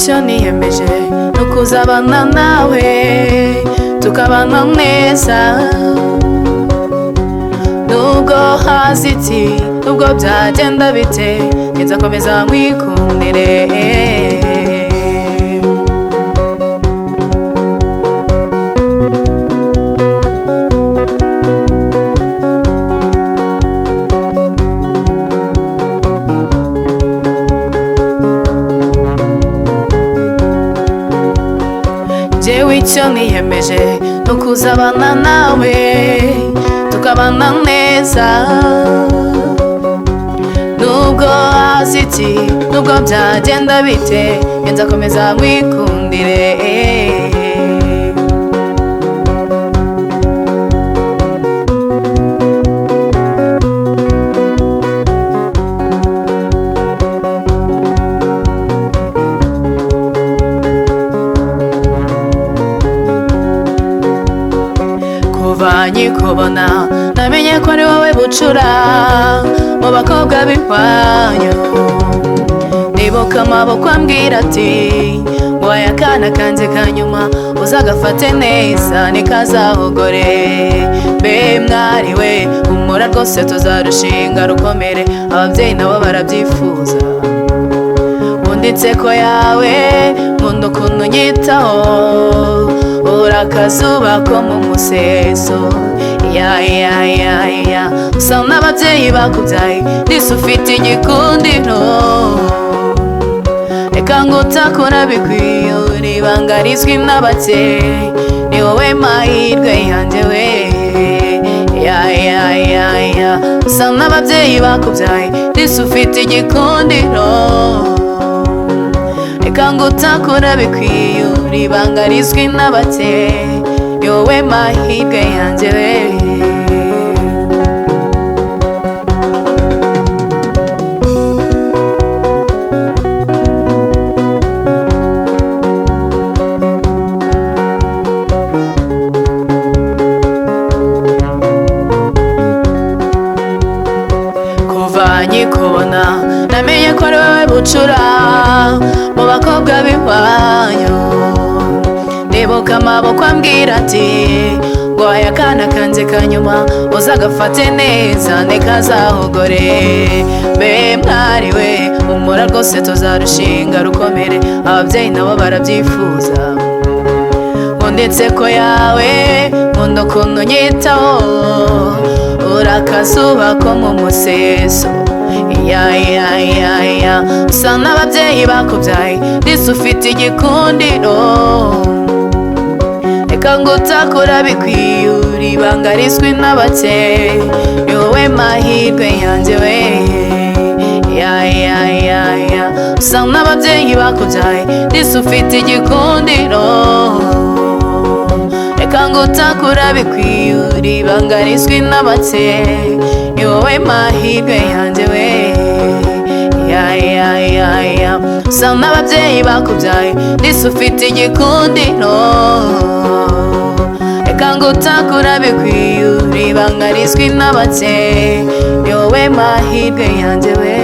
icyo niyemeje ni ukuzabana nawe tukabana neza, nubwo haziti nubwo byagenda bite nzakomeza nkwikundire. Jewe icyo niyemeje ni ukuzabana nawe tukabana neza, nubwo haziti nubwo byagenda bite nzakomeza nkwikundire. Kuva nkikubona namenye ko ari wowe bucura mu bakobwa b'ihwanyu, nibuka amaboko ambwira ati ngo aya kana kanjye kanyuma uzagafate neza nikazahogore. Mbe mwari we humura rwose tuzarushinga rukomere, ababyeyi nabo barabyifuza. Undi inseko yawe nkunda ukuntu unyitaho, uri akazuba ko mu museso. Usa n'ababyeyi bakubyaye ndetse ufite igikundiro, reka ngo utakora bikwiye uri ibanga rizwi n'abake, ni wowe mahirwe yanjye we. Usa n'ababyeyi bakubyaye ndetse ufite igikundiro, reka ngo utakora bikwiye uri ibanga rizwi n'abake, ni wowe mahirwe yanjye we. Kuva nkikubona namenye ko ari wowe bucura mu bakobwa b'ihwanyu, nibuka amaboko ambwira ati ngo aya kana kanjye kanyuma uzagafate neza nikazahogore. Mbe mwari we humura rwose tuzarushinga rukomere, ababyeyi nabo barabyifuza. Nkunda inseko yawe nkunda ukuntu unyitaho, uri akazuba ko mu museso. Usa n'ababyeyi bakubyaye ndetse ufite igikundiro, reka ngo utakora bikwiye uri ibanga rizwi n'abake, ni wowe mahirwe yanjye we. Usa n'ababyeyi bakubyaye ndetse ufite igikundiro, reka ngo utakora bikwiye uri ibanga rizwi n'abake, ni wowe mahirwe yanjye we. Usa n'ababyeyi bakubyaye ndetse ufite igikundiro, reka ngo utakora bikwiye uri ibanga rizwi n'abake, ni wowe mahirwe yanjye we.